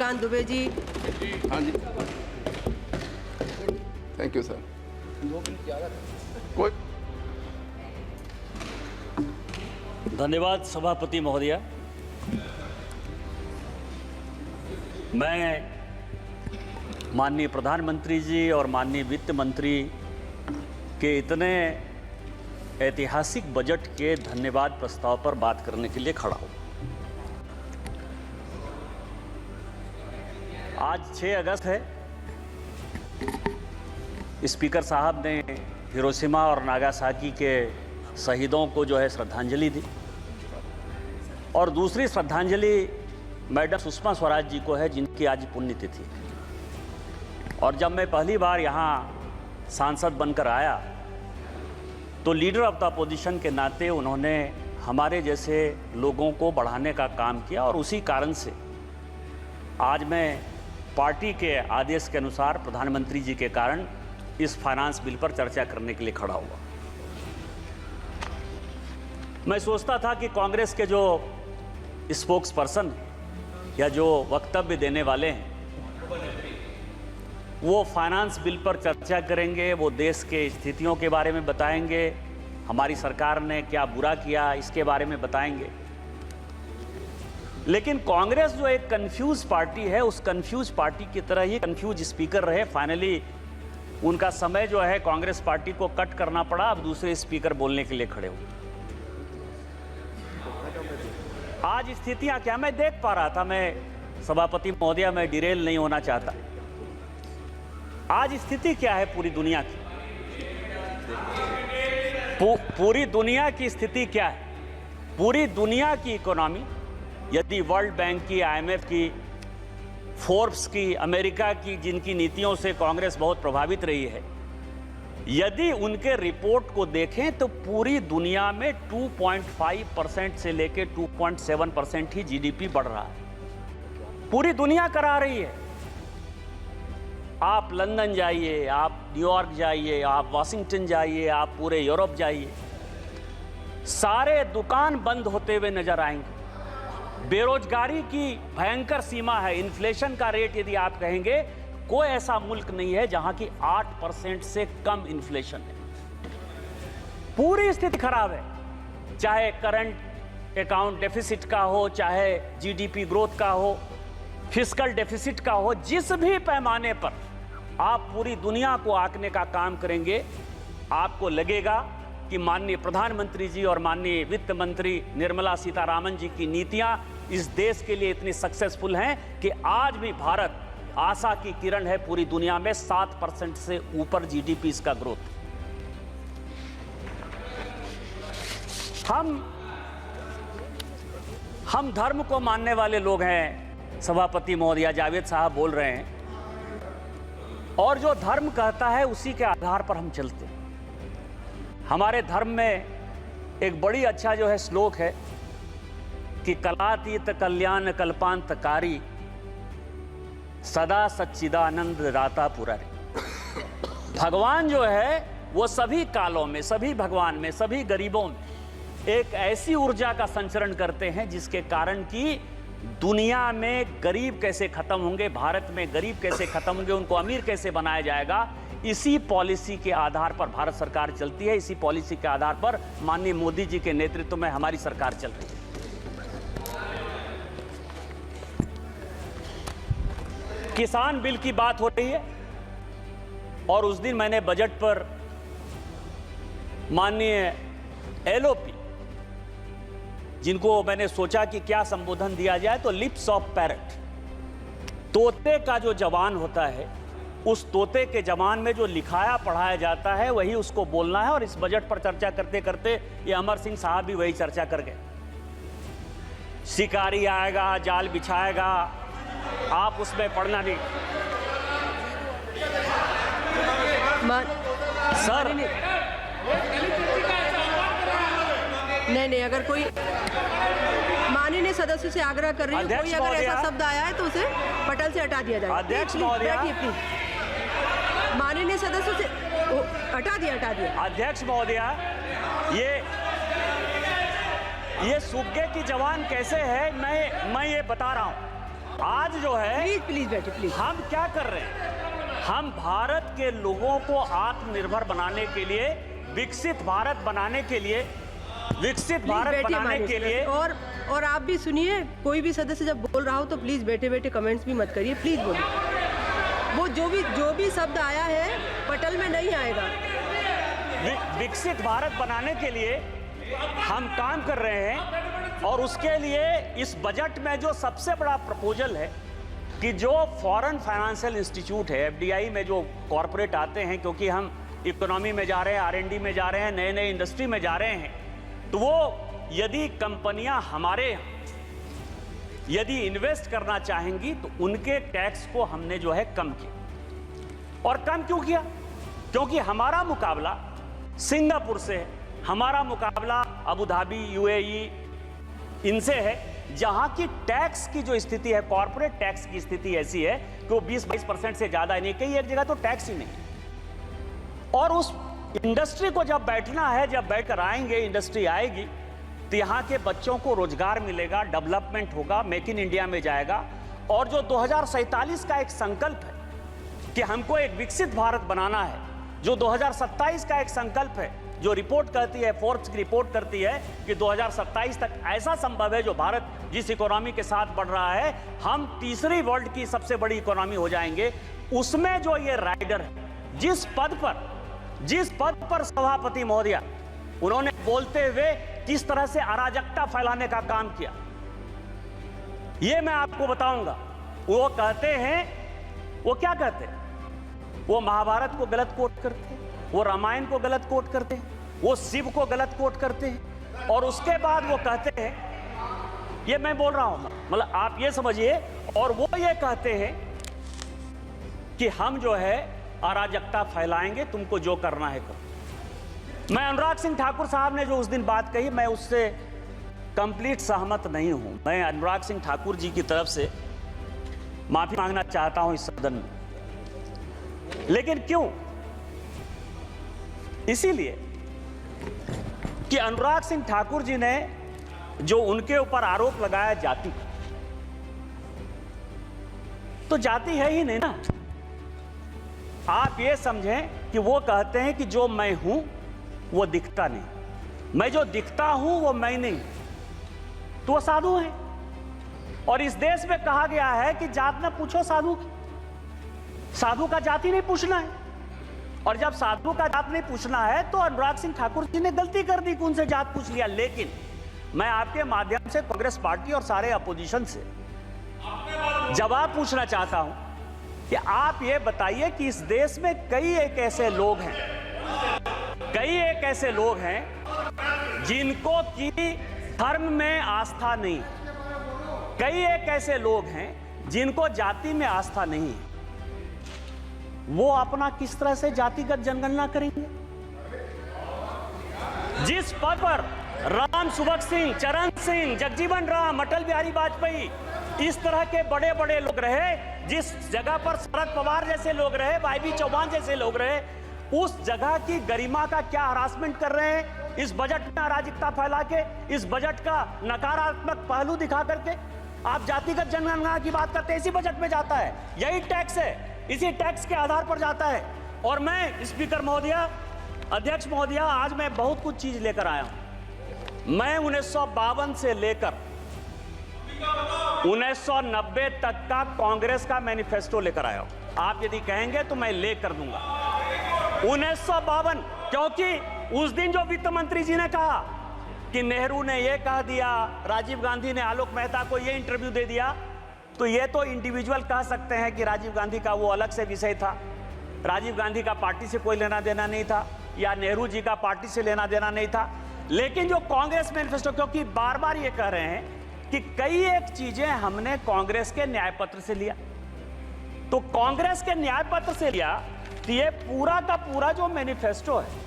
श्रीकांत दुबे जी। हाँ जी, thank you sir. कोई धन्यवाद सभापति महोदया। मैं माननीय प्रधानमंत्री जी और माननीय वित्त मंत्री के इतने ऐतिहासिक बजट के धन्यवाद प्रस्ताव पर बात करने के लिए खड़ा हूँ। आज 6 अगस्त है। स्पीकर साहब ने हिरोशिमा और नागासाकी के शहीदों को जो है श्रद्धांजलि दी, और दूसरी श्रद्धांजलि मैडम सुषमा स्वराज जी को है, जिनकी आज पुण्यतिथि। और जब मैं पहली बार यहाँ सांसद बनकर आया तो लीडर ऑफ द अपोजिशन के नाते उन्होंने हमारे जैसे लोगों को बढ़ाने का काम किया, और उसी कारण से आज मैं पार्टी के आदेश के अनुसार प्रधानमंत्री जी के कारण इस फाइनेंस बिल पर चर्चा करने के लिए खड़ा हुआ। मैं सोचता था कि कांग्रेस के जो स्पोक्स पर्सन या जो वक्तव्य देने वाले हैं वो फाइनेंस बिल पर चर्चा करेंगे, वो देश के स्थितियों के बारे में बताएंगे, हमारी सरकार ने क्या बुरा किया इसके बारे में बताएंगे। लेकिन कांग्रेस जो एक कंफ्यूज पार्टी है, उस कंफ्यूज पार्टी की तरह ही कंफ्यूज स्पीकर रहे। फाइनली उनका समय जो है कांग्रेस पार्टी को कट करना पड़ा, अब दूसरे स्पीकर बोलने के लिए खड़े हुए। आज स्थितियां क्या मैं देख पा रहा था, मैं सभापति महोदया मैं डिरेल नहीं होना चाहता। आज स्थिति क्या है पूरी दुनिया की, पूरी दुनिया की स्थिति क्या है? पूरी दुनिया की इकोनॉमी यदि वर्ल्ड बैंक की, IMF की, फोर्ब्स की, अमेरिका की, जिनकी नीतियों से कांग्रेस बहुत प्रभावित रही है, यदि उनके रिपोर्ट को देखें तो पूरी दुनिया में 2.5% से लेकर 2.7% ही GDP बढ़ रहा है। पूरी दुनिया करा रही है। आप लंदन जाइए, आप न्यूयॉर्क जाइए, आप वाशिंगटन जाइए, आप पूरे यूरोप जाइए, सारे दुकान बंद होते हुए नजर आएंगे। बेरोजगारी की भयंकर सीमा है। इन्फ्लेशन का रेट यदि आप कहेंगे, कोई ऐसा मुल्क नहीं है जहां की 8% से कम इन्फ्लेशन है। पूरी स्थिति खराब है, चाहे करंट अकाउंट डेफिसिट का हो, चाहे GDP ग्रोथ का हो, फिस्कल डेफिसिट का हो, जिस भी पैमाने पर आप पूरी दुनिया को आंकने का काम करेंगे, आपको लगेगा कि माननीय प्रधानमंत्री जी और माननीय वित्त मंत्री निर्मला सीतारामन जी की नीतियां इस देश के लिए इतनी सक्सेसफुल हैं कि आज भी भारत आशा की किरण है। पूरी दुनिया में 7% से ऊपर GDP इसका ग्रोथ। हम धर्म को मानने वाले लोग हैं। सभापति महोदया, जावेद साहब बोल रहे हैं, और जो धर्म कहता है उसी के आधार पर हम चलते हैं। हमारे धर्म में एक बड़ी अच्छा जो है श्लोक है कि कलातीत कल्याण कल्पांतकारी सदा सच्चिदानंद दाता पुरारी। भगवान जो है वो सभी कालों में, सभी भगवान में, सभी गरीबों में एक ऐसी ऊर्जा का संचरण करते हैं जिसके कारण कि दुनिया में गरीब कैसे खत्म होंगे, भारत में गरीब कैसे खत्म होंगे, उनको अमीर कैसे बनाया जाएगा, इसी पॉलिसी के आधार पर भारत सरकार चलती है। इसी पॉलिसी के आधार पर माननीय मोदी जी के नेतृत्व में हमारी सरकार चल रही है। किसान बिल की बात हो रही है, और उस दिन मैंने बजट पर माननीय LOP, जिनको मैंने सोचा कि क्या संबोधन दिया जाए, तो लिप्स ऑफ पैरट, तोते का जो जवान होता है, उस तोते के जवान में जो लिखाया पढ़ाया जाता है वही उसको बोलना है। और इस बजट पर चर्चा करते करते ये अमर सिंह साहब भी वही चर्चा कर गए। शिकारी आएगा, जाल बिछाएगा, आप उसमें पढ़ना नहीं। सर नहीं, अगर कोई माननीय सदस्य से आग्रह कर रही हूँ, कोई अगर ऐसा शब्द आया है तो उसे पटल से हटा दिया जाए। अध्यक्ष महोदया, माननीय सदस्य से हटा दिया। अध्यक्ष महोदया, ये सुग्गे की जवान कैसे है, मैं ये बता रहा हूँ। आज जो है प्लीज प्लीज बैठे प्लीज। हम क्या कर रहे हैं? हम भारत के लोगों को आत्मनिर्भर बनाने के लिए, विकसित भारत बनाने के लिए, विकसित भारत बनाने के लिए। और आप भी सुनिए, कोई भी सदस्य जब बोल रहा हो तो प्लीज बैठे बैठे कमेंट्स भी मत करिए, प्लीज बोलिए। वो जो भी शब्द आया है पटल में नहीं आएगा। विकसित भारत बनाने के लिए हम काम कर रहे हैं और उसके लिए इस बजट में जो सबसे बड़ा प्रपोजल है कि जो फॉरेन फाइनेंशियल इंस्टीट्यूट है, एफडीआई में जो कॉरपोरेट आते हैं, क्योंकि हम इकोनॉमी में जा रहे हैं, आरएनडी में जा रहे हैं, नए नए इंडस्ट्री में जा रहे हैं, तो वो यदि कंपनियां हमारे यदि इन्वेस्ट करना चाहेंगी तो उनके टैक्स को हमने जो है कम किया। और कम क्यों किया? क्योंकि हमारा मुकाबला सिंगापुर से है, हमारा मुकाबला अबू धाबी, यूएई इनसे है, जहां की टैक्स की जो स्थिति है, कॉर्पोरेट टैक्स की स्थिति ऐसी है कि वो 20-22% से ज्यादा नहीं, कहीं एक जगह तो टैक्स ही नहीं। और उस इंडस्ट्री को जब बैठना है, जब बैठकर आएंगे, इंडस्ट्री आएगी तो यहाँ के बच्चों को रोजगार मिलेगा, डेवलपमेंट होगा, मेक इन इंडिया में जाएगा। और जो 2047 का एक संकल्प है कि हमको एक विकसित भारत बनाना है, जो 2027 का एक संकल्प है, जो रिपोर्ट कहती है, फोर्ब्स की रिपोर्ट करती है कि 2027 तक ऐसा संभव है, जो भारत जिस इकोनॉमी के साथ बढ़ रहा है, हम तीसरी वर्ल्ड की सबसे बड़ी इकोनॉमी हो जाएंगे। उसमें जो ये राइडर है, जिस पद पर सभापति महोदया उन्होंने बोलते हुए किस तरह से अराजकता फैलाने का काम किया, ये मैं आपको बताऊंगा। वो कहते हैं, वो क्या कहते हैं? वो महाभारत को गलत कोट करते हैं, वो रामायण को गलत कोट करते हैं, वो शिव को गलत कोट करते हैं, और उसके बाद वो कहते हैं, ये मैं बोल रहा हूं, मतलब आप ये समझिए, और वो ये कहते हैं कि हम जो है अराजकता फैलाएंगे, तुमको जो करना है करो। मैं अनुराग सिंह ठाकुर साहब ने जो उस दिन बात कही, मैं उससे कंप्लीट सहमत नहीं हूं। मैं अनुराग सिंह ठाकुर जी की तरफ से माफी मांगना चाहता हूं इस सदन में। लेकिन क्यों? इसीलिए कि अनुराग सिंह ठाकुर जी ने जो उनके ऊपर आरोप लगाया जाति का, तो जाति है ही नहीं ना। आप ये समझें कि वो कहते हैं कि जो मैं हूं वो दिखता नहीं, मैं जो दिखता हूं वो मैं नहीं, तो वो साधु है। और इस देश में कहा गया है कि जात न पूछो साधु की, साधु का जाति नहीं पूछना है। और जब साधु का जात नहीं पूछना है तो अनुराग सिंह ठाकुर जी ने गलती कर दी कि उनसे जात पूछ लिया। लेकिन मैं आपके माध्यम से कांग्रेस पार्टी और सारे अपोजिशन से जवाब पूछना चाहता हूं कि आप ये बताइए कि इस देश में कई एक ऐसे लोग हैं जिनको की धर्म में आस्था नहीं, कई एक ऐसे लोग हैं जिनको जाति में आस्था नहीं है। वो अपना किस तरह से जातिगत जनगणना करेंगे? जिस पद पर राम सुभग सिंह, चरण सिंह, जगजीवन राम, अटल बिहारी वाजपेयी, इस तरह के बड़े बड़े लोग रहे, जिस जगह पर शरद पवार जैसे लोग रहे, वाईबी चौहान जैसे लोग रहे, उस जगह की गरिमा का क्या हरासमेंट कर रहे हैं इस बजट में अराजकता फैला के, इस बजट का नकारात्मक पहलू दिखा करके। आप जातिगत जनगणना की बात करते हैं, इसी बजट में जाता है, यही टैक्स है, इसी टैक्स के आधार पर जाता है। और मैं स्पीकर महोदया, अध्यक्ष महोदया, आज मैं बहुत कुछ चीज लेकर आया हूं। मैं 1952 से लेकर 1990 तक का कांग्रेस का मैनिफेस्टो लेकर आया हूं। आप यदि कहेंगे तो मैं लेकर दूंगा 1952, क्योंकि उस दिन जो वित्त मंत्री जी ने कहा कि नेहरू ने यह कह दिया, राजीव गांधी ने आलोक मेहता को यह इंटरव्यू दे दिया, तो ये तो इंडिविजुअल कह सकते हैं कि राजीव गांधी का वो अलग से विषय था, राजीव गांधी का पार्टी से कोई लेना देना नहीं था, या नेहरू जी का पार्टी से लेना देना नहीं था। लेकिन जो कांग्रेस मैनिफेस्टो, क्योंकि बार बार ये कह रहे हैं कि कई एक चीजें हमने कांग्रेस के न्याय पत्र से लिया, तो कांग्रेस के न्याय पत्र से लिया, तो ये पूरा का पूरा जो मैनिफेस्टो है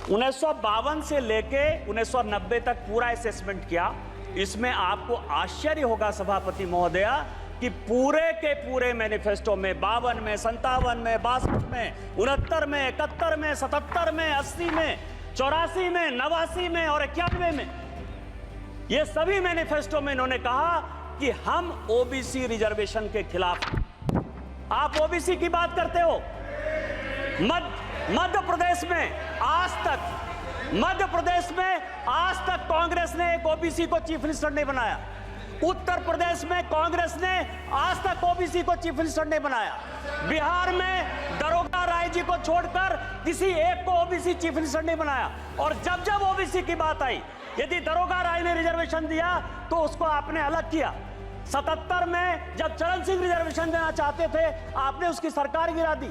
1952 से लेके 1990 तक पूरा असेसमेंट किया। इसमें आपको आश्चर्य होगा सभापति महोदया कि पूरे के पूरे मैनिफेस्टो में 52 में, 57 में, 62 में, 69 में, 71 में, 77 में, 80 में, 84 में, 89 में और 91 में, ये सभी मैनिफेस्टो में इन्होंने कहा कि हम ओबीसी रिजर्वेशन के खिलाफ। आप ओबीसी की बात करते हो। मध्य प्रदेश में आज तक कांग्रेस ने एक ओबीसी को चीफ मिनिस्टर नहीं बनाया। उत्तर प्रदेश में कांग्रेस ने आज तक ओबीसी को चीफ मिनिस्टर नहीं बनाया। बिहार में दरोगा राय जी को छोड़कर किसी एक को ओबीसी चीफ मिनिस्टर नहीं बनाया। और जब जब ओबीसी की बात आई, यदि दरोगा राय ने रिजर्वेशन दिया तो उसको आपने अलग किया। 77 में जब चरण सिंह रिजर्वेशन देना चाहते थे, आपने उसकी सरकार गिरा दी।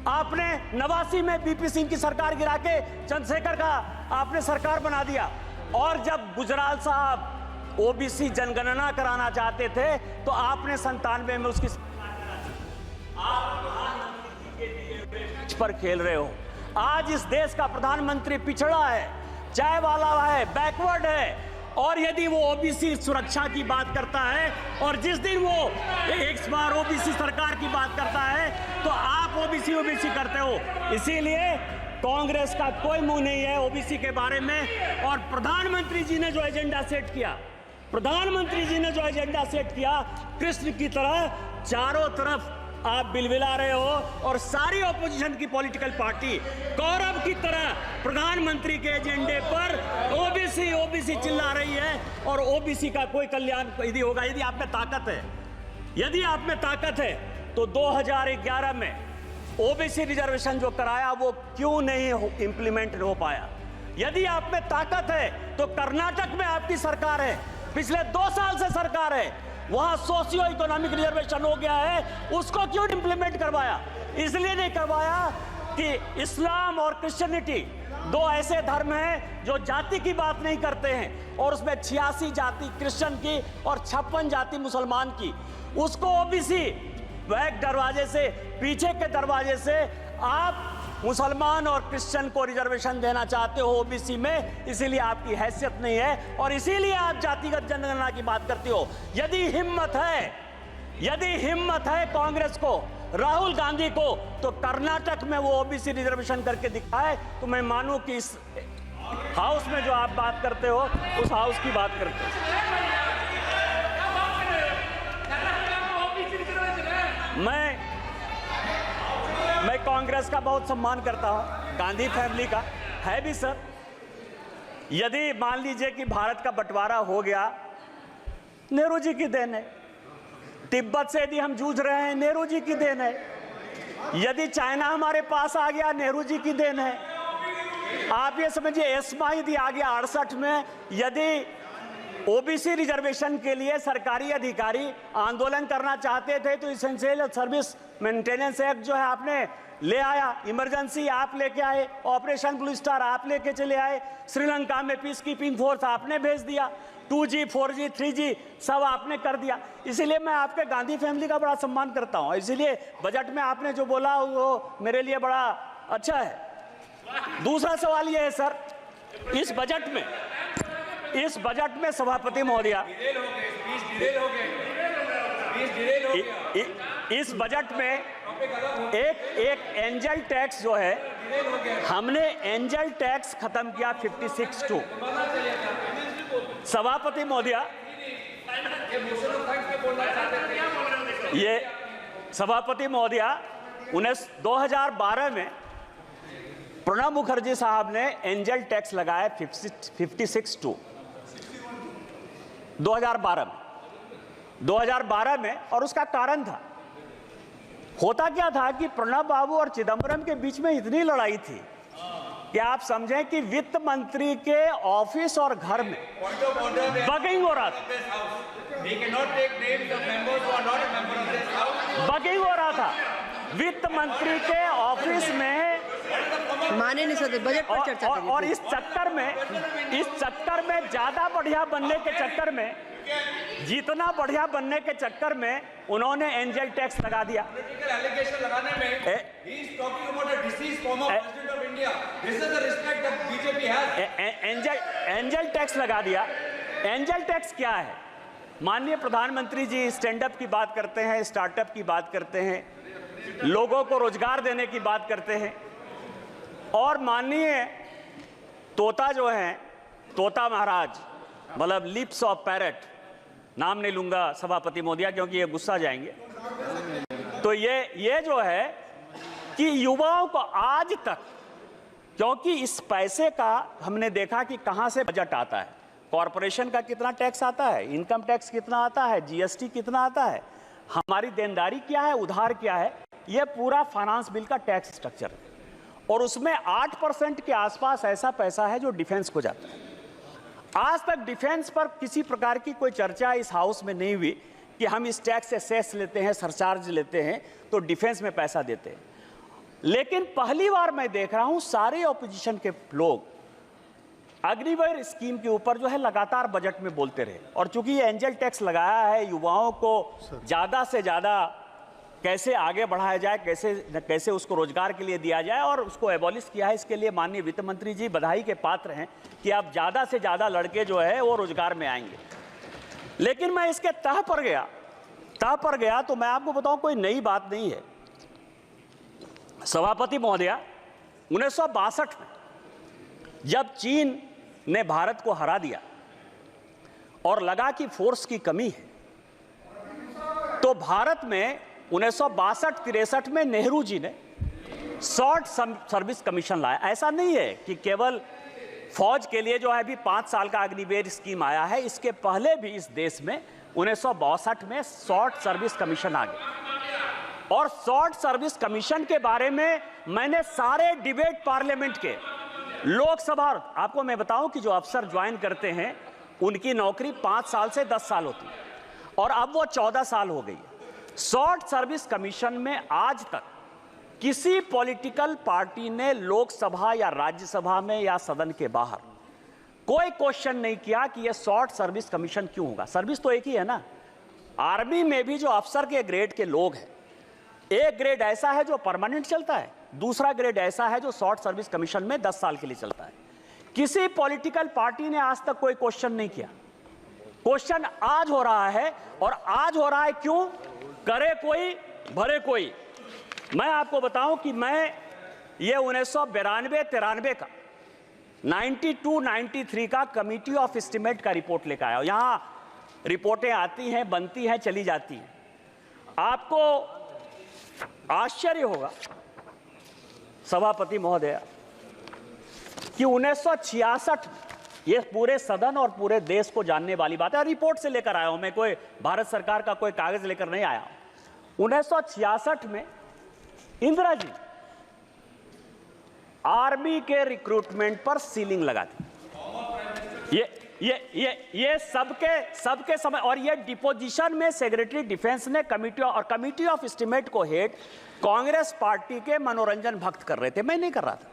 आपने 89 में बीपी सिंह की सरकार गिरा के चंद्रशेखर का आपने सरकार बना दिया। और जब गुजराल साहब ओबीसी जनगणना कराना चाहते थे तो आपने 97 में उसकी पर खेल रहे हो। आज इस देश का प्रधानमंत्री पिछड़ा है, चाय वाला है, बैकवर्ड है। और यदि वो ओबीसी सुरक्षा की बात करता है और जिस दिन वो एक बार ओबीसी सरकार की बात करता है तो आप ओबीसी करते हो। इसीलिए कांग्रेस का कोई मुंह नहीं है ओबीसी के बारे में। और प्रधानमंत्री जी ने जो एजेंडा सेट किया, कृष्ण की तरह चारों तरफ आप बिलबिला रहे हो। और सारी ऑपोजिशन की पॉलिटिकल पार्टी कौरव की तरह प्रधानमंत्री के एजेंडे पर ओबीसी चिल्ला रही है। और ओबीसी का कोई कल्याण यदि होगा, यदि आप में ताकत है तो 2011 में ओबीसी रिजर्वेशन जो कराया वो क्यों नहीं इंप्लीमेंट हो पाया? यदि आप में ताकत है तो कर्नाटक में आपकी सरकार है, पिछले 2 साल से सरकार है, वहां सोशियो इकोनॉमिक रिजर्वेशन हो गया है, उसको क्यों इंप्लीमेंट करवाया? इसलिए नहीं करवाया कि इस्लाम और क्रिश्चियनिटी 2 ऐसे धर्म हैं जो जाति की बात नहीं करते हैं। और उसमें 86 जाति क्रिश्चियन की और 56 जाति मुसलमान की। उसको ओबीसी बैक दरवाजे से, पीछे के दरवाजे से आप मुसलमान और क्रिश्चियन को रिजर्वेशन देना चाहते हो ओबीसी में। इसीलिए आपकी हैसियत नहीं है और इसीलिए आप जातिगत जनगणना की बात करते हो। यदि हिम्मत है कांग्रेस को, राहुल गांधी को, तो कर्नाटक में वो ओबीसी रिजर्वेशन करके दिखाए तो मैं मानूं कि इस हाउस में जो आप बात करते हो उस हाउस की बात करते हो। मैं कांग्रेस का बहुत सम्मान करता हूं, गांधी फैमिली का है भी सर। यदि मान लीजिए कि भारत का बंटवारा हो गया, नेहरू जी की देन है। तिब्बत से यदि हम जूझ रहे हैं, नेहरू जी की देन है। यदि चाइना हमारे पास आ गया, नेहरू जी की देन है। आप ये समझिए एस्मा यदि आ गया 68 में, यदि ओबीसी रिजर्वेशन के लिए सरकारी अधिकारी आंदोलन करना चाहते थे तो इसेंशियल सर्विस मेंटेनेंस एक्ट जो है आपने ले आया, इमरजेंसी आप लेके आए, ऑपरेशन ब्लू स्टार आप लेके चले आए, श्रीलंका में पीस कीपिंग फोर्स आपने भेज दिया, 2G 4G 3G सब आपने कर दिया। इसीलिए मैं आपके गांधी फैमिली का बड़ा सम्मान करता हूं। इसीलिए बजट में आपने जो बोला वो मेरे लिए बड़ा अच्छा है। दूसरा सवाल ये है सर, इस बजट में सभापति महोदया, इस बजट में एक एंजल टैक्स जो है, हमने एंजल टैक्स खत्म किया 56(2). सभापति महोदया, ये सभापति महोदया 2012 में प्रणब मुखर्जी साहब ने एंजल टैक्स लगाया 56(2) 2012 में। और उसका कारण था, होता क्या था कि प्रणब बाबू और चिदंबरम के बीच में इतनी लड़ाई थी कि आप समझें कि वित्त मंत्री के ऑफिस और घर में बगिंग हो रहा था। बगिंग हो रहा था वित्त मंत्री के ऑफिस में, माने नहीं सकते बजट पर चर्चा करिए। और इस चक्कर में ज्यादा बढ़िया बनने के चक्कर में, जितना बढ़िया बनने के चक्कर में उन्होंने एंजल टैक्स लगा दिया। एंजल टैक्स लगा दिया। एंजल टैक्स क्या है? माननीय प्रधानमंत्री जी स्टैंड अप की बात करते हैं, स्टार्टअप की बात करते हैं, लोगों को रोजगार देने की बात करते हैं। और माननीय तोता जो है, तोता महाराज, मतलब लिप्स ऑफ पैरट, नाम नहीं लूंगा सभापति महोदया क्योंकि ये गुस्सा जाएंगे। तो ये जो है कि युवाओं को आज तक, क्योंकि इस पैसे का हमने देखा कि कहां से बजट आता है, कॉरपोरेशन का कितना टैक्स आता है, इनकम टैक्स कितना आता है, जीएसटी कितना आता है, हमारी देनदारी क्या है, उधार क्या है, यह पूरा फाइनेंस बिल का टैक्स स्ट्रक्चर है। और उसमें 8% के आसपास ऐसा पैसा है जो डिफेंस को जाता है। आज तक डिफेंस पर किसी प्रकार की कोई चर्चा इस हाउस में नहीं हुई कि हम इस टैक्स से सेस लेते हैं, सरचार्ज लेते हैं तो डिफेंस में पैसा देते हैं। लेकिन पहली बार मैं देख रहा हूं सारे ऑपोजिशन के लोग अग्निवीर स्कीम के ऊपर जो है लगातार बजट में बोलते रहे। और चूंकि ये एंजल टैक्स लगाया है, युवाओं को ज्यादा से ज्यादा कैसे आगे बढ़ाया जाए, कैसे उसको रोजगार के लिए दिया जाए और उसको एबॉलिश किया है, इसके लिए माननीय वित्त मंत्री जी बधाई के पात्र हैं कि आप ज्यादा से ज्यादा लड़के जो है वो रोजगार में आएंगे। लेकिन मैं इसके तह पर गया तो मैं आपको बताऊं कोई नई बात नहीं है। सभापति महोदया, 1962 में जब चीन ने भारत को हरा दिया और लगा कि फोर्स की कमी है, तो भारत में 1962-63 में नेहरू जी ने शॉर्ट सर्विस कमीशन लाया। ऐसा नहीं है कि केवल फौज के लिए जो है अभी 5 साल का अग्निवीर स्कीम आया है, इसके पहले भी इस देश में 1962 में शॉर्ट सर्विस कमीशन आ गया। और शॉर्ट सर्विस कमीशन के बारे में मैंने सारे डिबेट पार्लियामेंट के, लोकसभा, आपको मैं बताऊं कि जो अफसर ज्वाइन करते हैं उनकी नौकरी 5 साल से 10 साल होती है और अब वो 14 साल हो गई है। शॉर्ट सर्विस कमीशन में आज तक किसी पॉलिटिकल पार्टी ने लोकसभा या राज्यसभा में या सदन के बाहर कोई क्वेश्चन नहीं किया कि यह शॉर्ट सर्विस कमीशन क्यों होगा। सर्विस तो एक ही है ना। आर्मी में भी जो अफसर के ग्रेड के लोग हैं, एक ग्रेड ऐसा है जो परमानेंट चलता है, दूसरा ग्रेड ऐसा है जो शॉर्ट सर्विस कमीशन में 10 साल के लिए चलता है। किसी पॉलिटिकल पार्टी ने आज तक कोई क्वेश्चन नहीं किया। क्वेश्चन आज हो रहा है, और आज हो रहा है क्यों? करे कोई भरे कोई। मैं आपको बताऊं कि मैं ये 1992-93 का 92-93 का कमिटी ऑफ एस्टीमेट का रिपोर्ट लेकर आया हूं। यहां रिपोर्टें आती हैं, बनती हैं, चली जाती हैं। आपको आश्चर्य होगा सभापति महोदय कि 1966, ये पूरे सदन और पूरे देश को जानने वाली बात है, रिपोर्ट से लेकर आया हूं मैं, कोई भारत सरकार का कोई कागज लेकर नहीं आया। 1966 में इंदिरा जी आर्मी के रिक्रूटमेंट पर सीलिंग लगा दी। ये सबके समय, और ये डिपोजिशन में सेक्रेटरी डिफेंस ने कमिटी ऑफ एस्टीमेट को हेड कांग्रेस पार्टी के मनोरंजन भक्त कर रहे थे, मैं नहीं कर रहा था।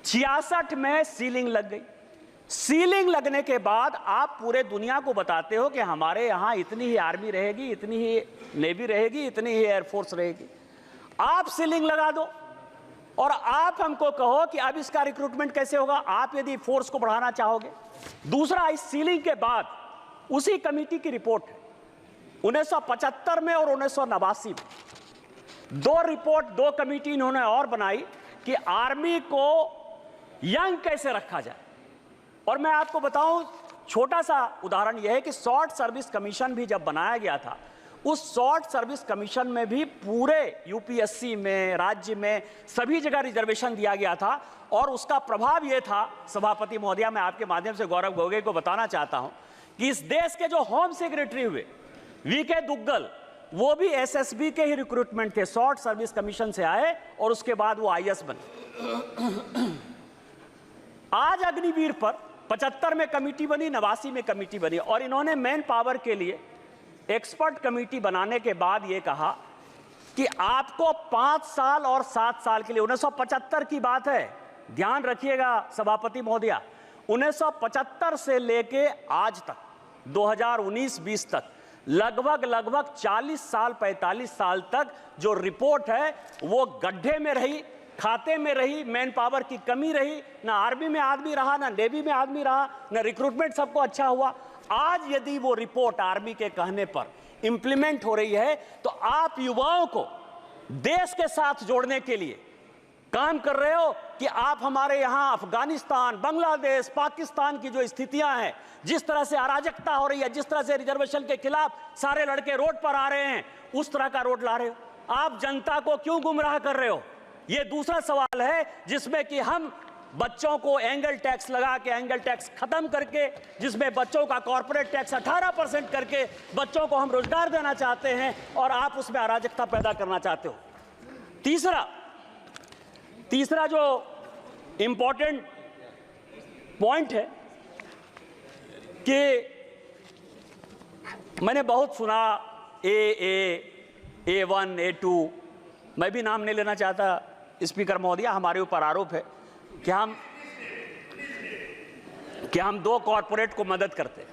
66 में सीलिंग लग गई। सीलिंग लगने के बाद आप पूरे दुनिया को बताते हो कि हमारे यहां इतनी ही आर्मी रहेगी, इतनी ही नेवी रहेगी, इतनी ही एयरफोर्स रहेगी। आप सीलिंग लगा दो और आप हमको कहो कि अब इसका रिक्रूटमेंट कैसे होगा, आप यदि फोर्स को बढ़ाना चाहोगे। दूसरा, इस सीलिंग के बाद उसी कमेटी की रिपोर्ट 1975 में और 1989 में 2 रिपोर्ट, 2 कमेटी इन्होंने और बनाई कि आर्मी को यंग कैसे रखा जाए। और मैं आपको बताऊं, छोटा सा उदाहरण यह है कि शॉर्ट सर्विस कमीशन भी जब बनाया गया था, उस शॉर्ट सर्विस कमीशन में भी पूरे यूपीएससी में, राज्य में, सभी जगह रिजर्वेशन दिया गया था। और उसका प्रभाव यह था, सभापति महोदया, मैं आपके माध्यम से गौरव गोगोई को बताना चाहता हूं कि इस देश के जो होम सेक्रेटरी हुए वीके दुग्गल, वो भी एसएसबी के ही रिक्रूटमेंट थे, शॉर्ट सर्विस कमीशन से आए और उसके बाद वो आईएएस बने। आज अग्निवीर पर 75 में कमेटी बनी, 89 में कमेटी बनी, और इन्होंने मैन पावर के लिए एक्सपर्ट कमेटी बनाने के बाद यह कहा कि आपको 5 साल और 7 साल के लिए, 1975 की बात है, ध्यान रखिएगा सभापति महोदया, 1975 से लेके आज तक 2019-20 तक लगभग 40 साल 45 साल तक जो रिपोर्ट है वो गड्ढे में रही, खाते में रही, मैन पावर की कमी रही, ना आर्मी में आदमी रहा, ना नेवी में आदमी रहा, ना रिक्रूटमेंट सबको अच्छा हुआ। आज यदि वो रिपोर्ट आर्मी के कहने पर इंप्लीमेंट हो रही है तो आप युवाओं को देश के साथ जोड़ने के लिए काम कर रहे हो कि आप हमारे यहां अफगानिस्तान, बांग्लादेश, पाकिस्तान की जो स्थितियां हैं, जिस तरह से अराजकता हो रही है, जिस तरह से रिजर्वेशन के खिलाफ सारे लड़के रोड पर आ रहे हैं, उस तरह का रोड ला रहे हो। आप जनता को क्यों गुमराह कर रहे हो? यह दूसरा सवाल है जिसमें कि हम बच्चों को एंगल टैक्स लगा के, एंगल टैक्स खत्म करके, जिसमें बच्चों का कॉर्पोरेट टैक्स 18% करके बच्चों को हम रोजगार देना चाहते हैं, और आप उसमें अराजकता पैदा करना चाहते हो। तीसरा जो इंपॉर्टेंट पॉइंट है कि मैंने बहुत सुना A1, A2, मैं भी नाम नहीं लेना चाहता स्पीकर महोदया, हमारे ऊपर आरोप है कि हम 2 कॉर्पोरेट को मदद करते हैं।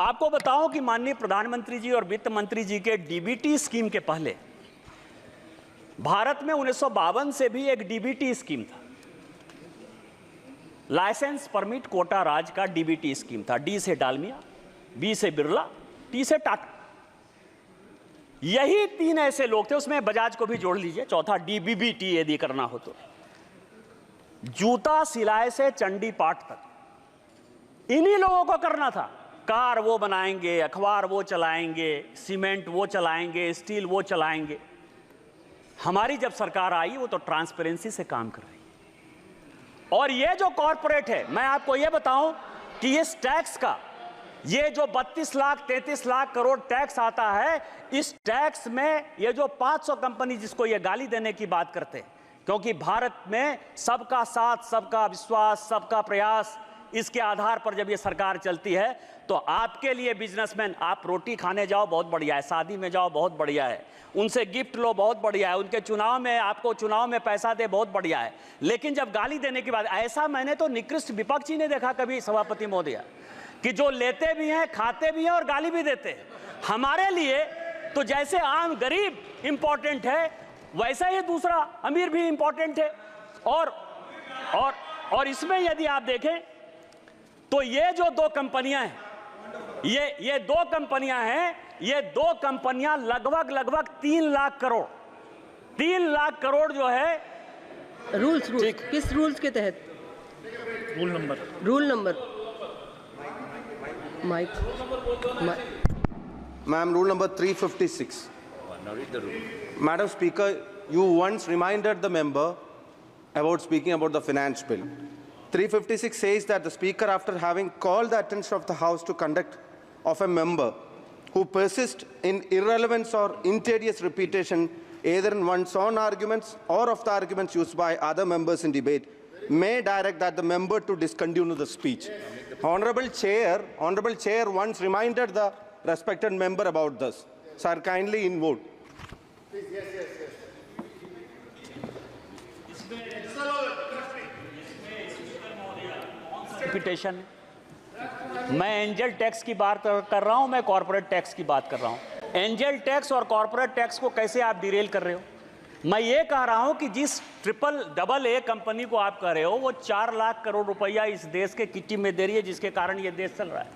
आपको बताऊं कि माननीय प्रधानमंत्री जी और वित्त मंत्री जी के डीबीटी स्कीम के पहले भारत में 1952 से भी एक डीबीटी स्कीम था, लाइसेंस परमिट कोटा राज का डीबीटी स्कीम था। डी से डालमिया, बी से बिरला, टी से टाटा, यही 3 ऐसे लोग थे, उसमें बजाज को भी जोड़ लीजिए, चौथा डीबीबीटी यदि करना हो तो। जूता सिलाई से चंडी पाठ तक इन्हीं लोगों को करना था। कार वो बनाएंगे, अखबार वो चलाएंगे, सीमेंट वो चलाएंगे, स्टील वो चलाएंगे। हमारी जब सरकार आई वो तो ट्रांसपेरेंसी से काम कर रही है। और ये जो कॉर्पोरेट है, मैं आपको ये बताऊं कि इस टैक्स का, ये जो 32 लाख 33 लाख करोड़ टैक्स आता है, इस टैक्स में ये जो 500 कंपनी जिसको ये गाली देने की बात करते हैं, क्योंकि भारत में सबका साथ, सबका विश्वास, सबका प्रयास, इसके आधार पर जब ये सरकार चलती है, तो आपके लिए बिजनेसमैन, आप रोटी खाने जाओ बहुत बढ़िया है, शादी में जाओ बहुत बढ़िया है, उनसे गिफ्ट लो बहुत बढ़िया है, उनके चुनाव में आपको चुनाव में पैसा दे बहुत बढ़िया है, लेकिन जब गाली देने की बात, ऐसा मैंने तो निकृष्ट विपक्ष ही नहीं देखा कभी सभापति महोदय, कि जो लेते भी हैं, खाते भी हैं और गाली भी देते हैं। हमारे लिए तो जैसे आम गरीब इंपॉर्टेंट है, वैसा ही दूसरा अमीर भी इंपॉर्टेंट है। और इसमें यदि आप देखें तो ये जो 2 कंपनियां हैं, ये 2 कंपनियां हैं, ये 2 कंपनियां लगभग 3 लाख करोड़ जो है। रूल्स किस रूल्स के तहत? Rule number mike Ma'am, rule number 356. Madam Speaker, you once reminded the member about speaking about the finance bill. 356 says that the Speaker, after having called the attention of the House to conduct of a member who persists in irrelevance or interious repetition, either in one's own arguments or of the arguments used by other members in debate, may direct that the member to discontinue the speech. Honorable Chair once reminded the respected member about this. Sir, kindly in vote. Repetition, मैं angel tax की बात कर रहा हूं, मैं corporate tax की बात कर रहा हूं। एंजल टैक्स और कॉर्पोरेट टैक्स को कैसे आप डिरेल कर रहे हो? मैं ये कह रहा हूं कि जिस AA कंपनी को आप कह रहे हो, वो 4 लाख करोड़ रुपया इस देश के किट्टी में दे रही है, जिसके कारण ये देश चल रहा है।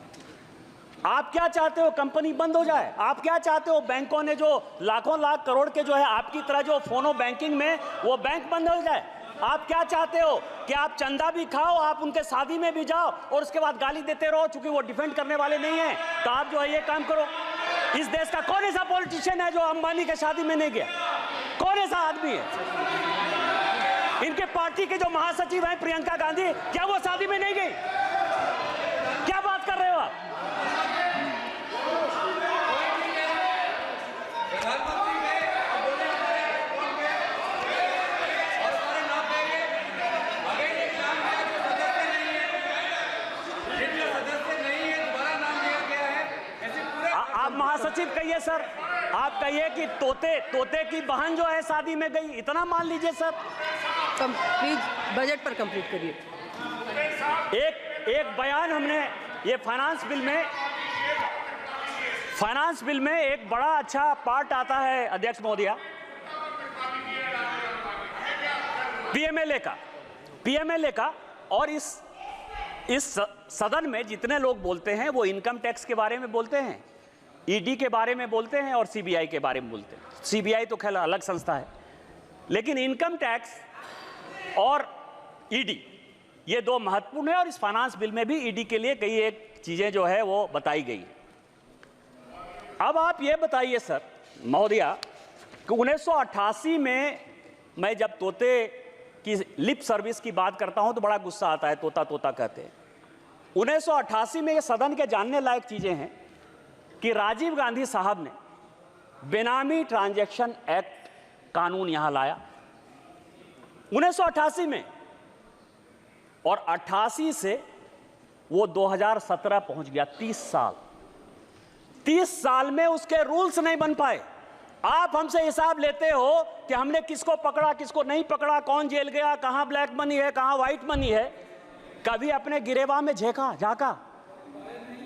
आप क्या चाहते हो? कंपनी बंद हो जाए? आप क्या चाहते हो? बैंकों ने जो लाखों लाख करोड़ के जो है आपकी तरह जो फोनो बैंकिंग में, वो बैंक बंद हो जाए? आप क्या चाहते हो कि आप चंदा भी खाओ, आप उनके शादी में भी जाओ और उसके बाद गाली देते रहो, चूंकि वो डिफेंड करने वाले नहीं है? तो आप जो है ये काम करो। इस देश का कौन ऐसा पॉलिटिशियन है जो अंबानी के शादी में नहीं गया? कौन ऐसा आदमी है? इनके पार्टी के जो महासचिव हैं प्रियंका गांधी, क्या वो शादी में नहीं गई? क्या बात कर रहे हो आप? आप महासचिव कहिए सर, आप कहिए कि तोते की बहन जो है शादी में गई, इतना मान लीजिए सर। प्लीज बजट पर कंप्लीट करिए। एक बयान हमने ये फाइनेंस बिल में एक बड़ा अच्छा पार्ट आता है अध्यक्ष महोदया, पीएमएलए का। और इस सदन में जितने लोग बोलते हैं वो इनकम टैक्स के बारे में बोलते हैं, ईडी के बारे में बोलते हैं और सीबीआई के बारे में बोलते हैं। सीबीआई तो खैर अलग संस्था है, लेकिन इनकम टैक्स और ईडी ये दो महत्वपूर्ण है, और इस फाइनेंस बिल में भी ईडी के लिए कई एक चीजें जो है वो बताई गई। अब आप ये बताइए सर महोदया कि 1988 में मैं जब तोते की लिप सर्विस की बात करता हूं तो बड़ा गुस्सा आता है, तोता तोता कहते हैं। 1988 में ये सदन के जानने लायक चीजें हैं कि राजीव गांधी साहब ने बेनामी ट्रांजैक्शन एक्ट कानून यहां लाया 1988 में, और 88 से वो 2017 पहुंच गया। 30 साल में उसके रूल्स नहीं बन पाए। आप हमसे हिसाब लेते हो कि हमने किसको पकड़ा किसको नहीं पकड़ा, कौन जेल गया, कहां ब्लैक मनी है कहां व्हाइट मनी है। कभी अपने गिरेबान में झांका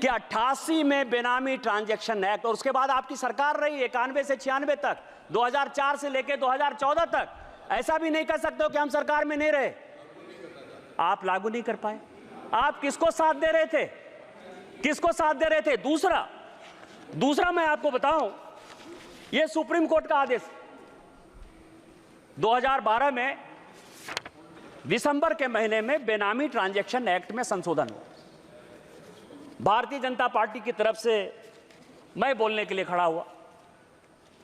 कि 88 में बेनामी ट्रांजैक्शन एक्ट, और उसके बाद आपकी सरकार रही 91 से 96 तक, 2004 से लेकर 2014 तक। ऐसा भी नहीं कर सकते हो कि हम सरकार में नहीं रहे। आप लागू नहीं कर पाए। आप किसको साथ दे रहे थे, किसको साथ दे रहे थे? दूसरा मैं आपको बताऊं, यह सुप्रीम कोर्ट का आदेश 2012 में दिसंबर के महीने में बेनामी ट्रांजैक्शन एक्ट में संशोधन हुआ। भारतीय जनता पार्टी की तरफ से मैं बोलने के लिए खड़ा हुआ,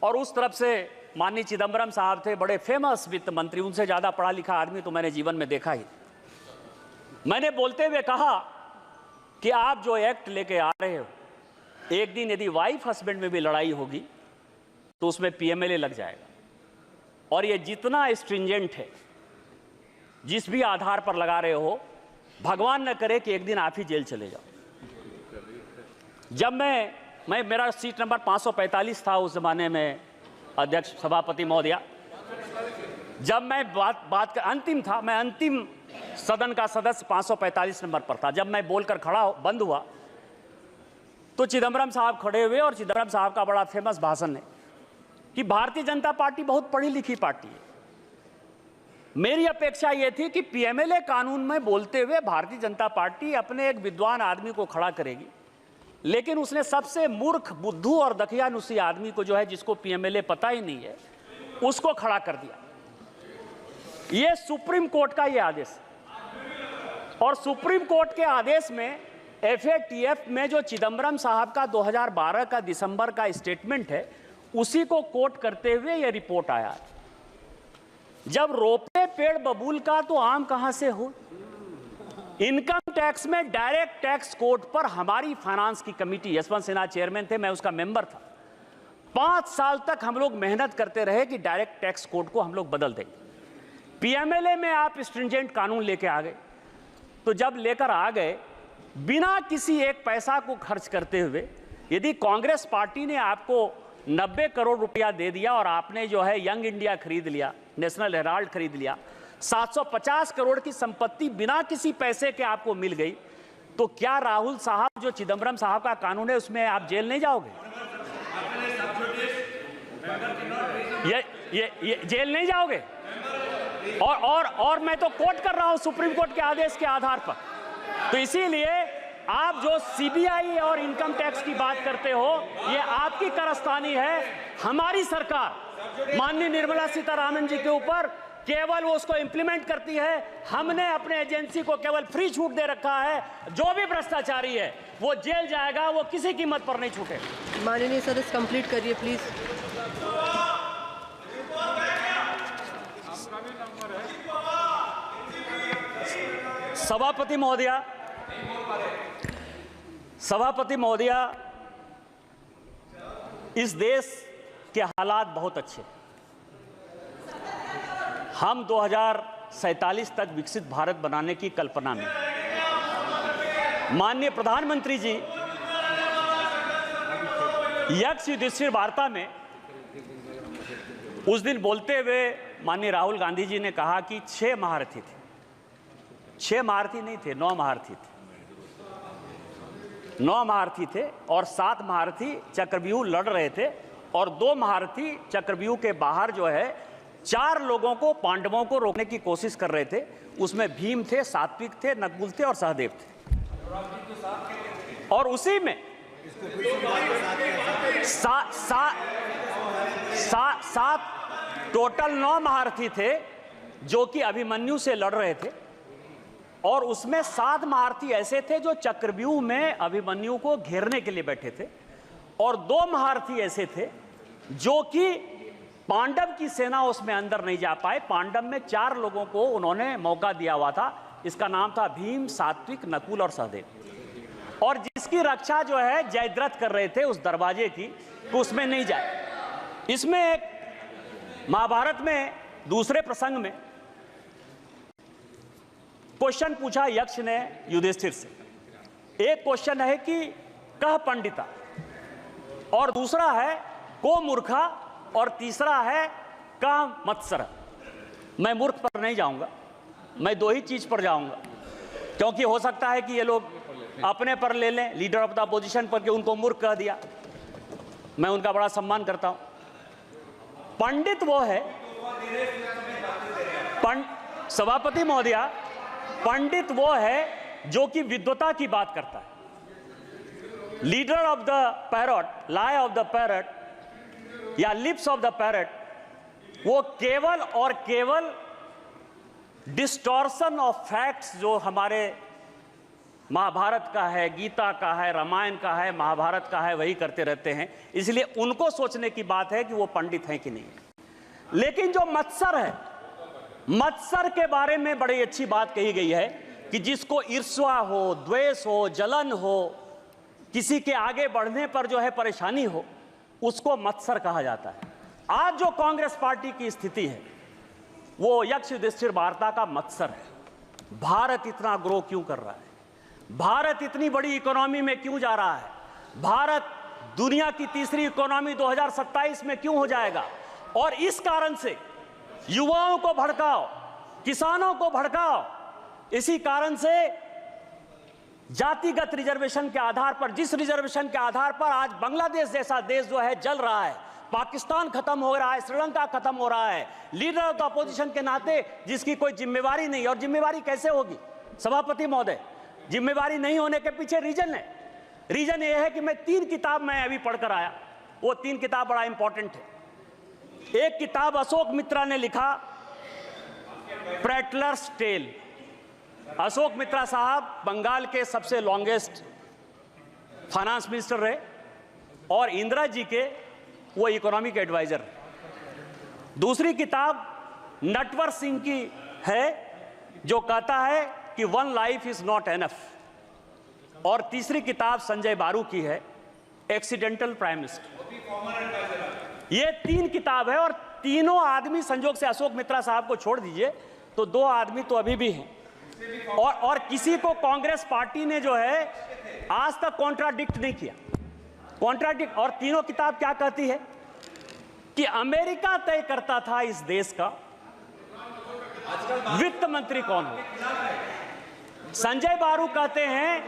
और उस तरफ से माननीय चिदंबरम साहब थे, बड़े फेमस वित्त मंत्री, उनसे ज्यादा पढ़ा लिखा आदमी तो मैंने जीवन में देखा ही। मैंने बोलते हुए कहा कि आप जो एक्ट लेके आ रहे हो, एक दिन यदि वाइफ हस्बैंड में भी लड़ाई होगी तो उसमें पीएमएलए लग जाएगा, और ये जितना स्ट्रिंजेंट है, जिस भी आधार पर लगा रहे हो, भगवान न करे कि एक दिन आप ही जेल चले जाओ। जब मैं मेरा सीट नंबर 545 था उस जमाने में, अध्यक्ष सभापति महोदया, जब मैं बात कर अंतिम था, मैं अंतिम सदन का सदस्य 545 नंबर पर था। जब मैं बोलकर बंद हुआ तो चिदंबरम साहब खड़े हुए, और चिदंबरम साहब का बड़ा फेमस भाषण है कि भारतीय जनता पार्टी बहुत पढ़ी लिखी पार्टी है। मेरी अपेक्षा यह थी कि पीएमएलए कानून में बोलते हुए भारतीय जनता पार्टी अपने एक विद्वान आदमी को खड़ा करेगी, लेकिन उसने सबसे मूर्ख, बुद्धू और दकियानुसी आदमी को, जो है जिसको पीएमएलए पता ही नहीं है, उसको खड़ा कर दिया। यह सुप्रीम कोर्ट का यह आदेश, और सुप्रीम कोर्ट के आदेश में एफएटीएफ में जो चिदंबरम साहब का 2012 का दिसंबर का स्टेटमेंट है, उसी को कोट करते हुए यह रिपोर्ट आया। जब रोपे पेड़ बबूल का तो आम कहां से हो। इनकम टैक्स में डायरेक्ट टैक्स कोड पर हमारी फाइनेंस की कमेटी, यशवंत सिन्हा चेयरमैन थे, मैं उसका मेंबर था, 5 साल तक हम लोग मेहनत करते रहे कि डायरेक्ट टैक्स कोड को हम लोग बदल देंगे। पीएमएलए में आप स्ट्रिंजेंट कानून लेके आ गए, तो जब लेकर आ गए बिना किसी एक पैसा को खर्च करते हुए, यदि कांग्रेस पार्टी ने आपको 90 करोड़ रुपया दे दिया और आपने जो है यंग इंडिया खरीद लिया, नेशनल हेराल्ड खरीद लिया, 750 करोड़ की संपत्ति बिना किसी पैसे के आपको मिल गई, तो क्या राहुल साहब जो चिदंबरम साहब का कानून है उसमें आप जेल नहीं जाओगे? ये जेल नहीं जाओगे? और मैं तो कोट कर रहा हूं सुप्रीम कोर्ट के आदेश के आधार पर। तो इसीलिए आप जो सीबीआई और इनकम टैक्स की बात करते हो, ये आपकी कारस्तानी है। हमारी सरकार माननीय निर्मला सीतारामन जी के ऊपर केवल वो उसको इंप्लीमेंट करती है। हमने अपने एजेंसी को केवल फ्री छूट दे रखा है। जो भी भ्रष्टाचारी है वो जेल जाएगा, वो किसी कीमत पर नहीं छूटे। माननीय सदस्य कंप्लीट करिए प्लीज। सभापति महोदया, इस देश के हालात बहुत अच्छे। हम 2047 तक विकसित भारत बनाने की कल्पना में, माननीय प्रधानमंत्री जी यक्ष युधिष्ठिर वार्ता में उस दिन बोलते हुए माननीय राहुल गांधी जी ने कहा कि 6 महारथी थे। 6 महारथी नहीं थे, 9 महारथी थे। 9 महारथी थे और 7 महारथी चक्रव्यूह लड़ रहे थे, और 2 महारथी चक्रव्यूह के बाहर जो है 4 लोगों को, पांडवों को रोकने की कोशिश कर रहे थे। उसमें भीम थे, सात्विक थे, नकुल थे और सहदेव थे। और उसी में टोटल 9 महारथी थे जो कि अभिमन्यु से लड़ रहे थे, और उसमें 7 महारथी ऐसे थे जो चक्रव्यूह में अभिमन्यु को घेरने के लिए बैठे थे, और 2 महारथी ऐसे थे जो कि पांडव की सेना उसमें अंदर नहीं जा पाए। पांडव में 4 लोगों को उन्होंने मौका दिया हुआ था, इसका नाम था भीम, सात्विक, नकुल और सहदेव, और जिसकी रक्षा जो है जयद्रथ कर रहे थे उस दरवाजे की, तो उसमें नहीं जाए। इसमें एक महाभारत में दूसरे प्रसंग में क्वेश्चन पूछा यक्ष ने युधिष्ठिर से। एक क्वेश्चन है कि कह पंडिता, और दूसरा है को मूर्खा, और तीसरा है कह मत्सर। मैं मूर्ख पर नहीं जाऊंगा, मैं 2 ही चीज पर जाऊंगा, क्योंकि हो सकता है कि ये लोग अपने पर ले लें, लीडर ऑफ द अपोजिशन पर, कि उनको मूर्ख कह दिया। मैं उनका बड़ा सम्मान करता हूं। पंडित वो है, सभापति महोदया, पंडित वो है जो कि विद्वता की बात करता है। Leader of the parrot, lie of the parrot या लिप्स ऑफ द पैरट, वो केवल और केवल डिस्टॉर्शन ऑफ फैक्ट्स जो हमारे महाभारत का है, गीता का है, रामायण का है, महाभारत का है, वही करते रहते हैं। इसलिए उनको सोचने की बात है कि वो पंडित हैं कि नहीं। लेकिन जो मत्सर है, मत्सर के बारे में बड़ी अच्छी बात कही गई है कि जिसको ईर्ष्या हो, द्वेष हो, जलन हो, किसी के आगे बढ़ने पर जो है परेशानी हो, उसको मत्सर कहा जाता है। आज जो कांग्रेस पार्टी की स्थिति है वो यक्ष युधिष्ठिर वार्ता का मत्सर है। भारत इतना ग्रो क्यों कर रहा है, भारत इतनी बड़ी इकोनॉमी में क्यों जा रहा है, भारत दुनिया की तीसरी इकोनॉमी 2027 में क्यों हो जाएगा, और इस कारण से युवाओं को भड़काओ, किसानों को भड़काओ। इसी कारण से जातिगत रिजर्वेशन के आधार पर, जिस रिजर्वेशन के आधार पर आज बांग्लादेश जैसा देश जो है जल रहा है, पाकिस्तान खत्म हो रहा है, श्रीलंका खत्म हो रहा है, लीडर ऑफ द अपोजिशन के नाते जिसकी कोई जिम्मेवारी नहीं। और जिम्मेवारी कैसे होगी सभापति महोदय? जिम्मेवारी नहीं होने के पीछे रीजन है। रीजन ये है कि मैं 3 किताब मैं अभी पढ़कर आया, वो 3 किताब बड़ा इंपॉर्टेंट है। एक किताब अशोक मित्रा ने लिखा, प्रेटलर्स टेल। अशोक मित्रा साहब बंगाल के सबसे लॉन्गेस्ट फाइनेंस मिनिस्टर रहे, और इंदिरा जी के वो इकोनॉमिक एडवाइजर। दूसरी किताब नटवर सिंह की है जो कहता है कि 1 लाइफ इज नॉट एनफ, और तीसरी किताब संजय बारू की है, एक्सीडेंटल प्राइम मिनिस्टर। ये 3 किताब है, और तीनों आदमी, संजोग से अशोक मित्रा साहब को छोड़ दीजिए तो 2 आदमी तो अभी भी हैं, और किसी को कांग्रेस पार्टी ने जो है आज तक कॉन्ट्राडिक्ट नहीं किया। कॉन्ट्राडिक्ट। और तीनों किताब क्या कहती है कि अमेरिका तय करता था इस देश का वित्त मंत्री कौन हो। संजय बारू कहते हैं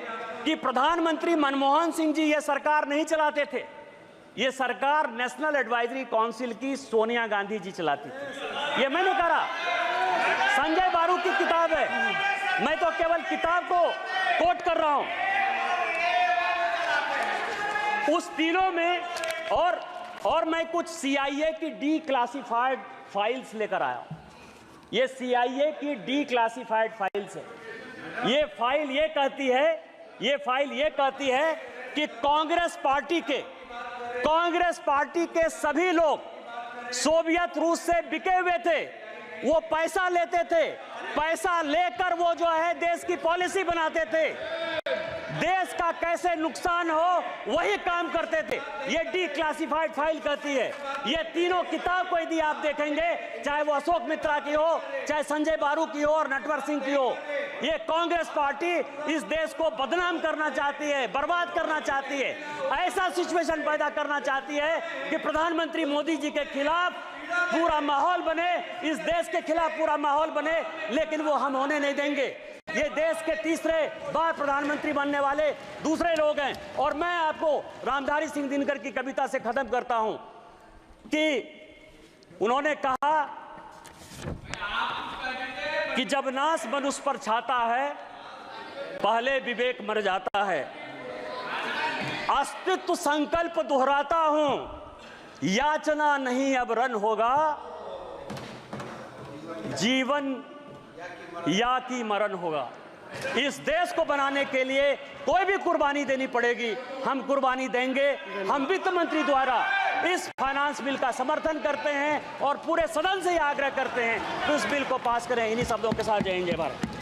कि प्रधानमंत्री मनमोहन सिंह जी ये सरकार नहीं चलाते थे, ये सरकार नेशनल एडवाइजरी काउंसिल की सोनिया गांधी जी चलाती थी। ये मैं नहीं कह रहा, संजय बारू की किताब है, मैं तो केवल किताब को कोट कर रहा हूं। उस तीनों में और मैं कुछ CIA की डीक्लासिफाइड फाइल्स लेकर आया। ये CIA की डीक्लासिफाइड फाइल्स है। ये फाइल ये कहती है कि कांग्रेस पार्टी के सभी लोग सोवियत रूस से बिके हुए थे, वो पैसा लेते थे, पैसा लेकर वो जो है देश की पॉलिसी बनाते थे, देश का कैसे नुकसान हो वही काम करते थे। ये डीक्लासिफाइड फाइल कहती है। ये तीनों किताब को यदि आप देखेंगे, चाहे वो अशोक मित्रा की हो, चाहे संजय बारू की हो और नटवर सिंह की हो, ये कांग्रेस पार्टी इस देश को बदनाम करना चाहती है, बर्बाद करना चाहती है, ऐसा सिचुएशन पैदा करना चाहती है कि प्रधानमंत्री मोदी जी के खिलाफ पूरा माहौल बने, इस देश के खिलाफ पूरा माहौल बने, लेकिन वो हम होने नहीं देंगे। ये देश के तीसरे बार प्रधानमंत्री बनने वाले दूसरे लोग हैं। और मैं आपको रामधारी सिंह दिनकर की कविता से खत्म करता हूं कि उन्होंने कहा कि जब नाश मनुष्य पर छाता है, पहले विवेक मर जाता है। अस्तित्व संकल्प दोहराता हूं, याचना नहीं अब रन होगा, जीवन या कि मरण होगा। इस देश को बनाने के लिए कोई भी कुर्बानी देनी पड़ेगी, हम कुर्बानी देंगे। हम वित्त मंत्री द्वारा इस फाइनेंस बिल का समर्थन करते हैं और पूरे सदन से यह आग्रह करते हैं कि उस बिल को पास करें। इन्हीं शब्दों के साथ जय हिंद जय भारत।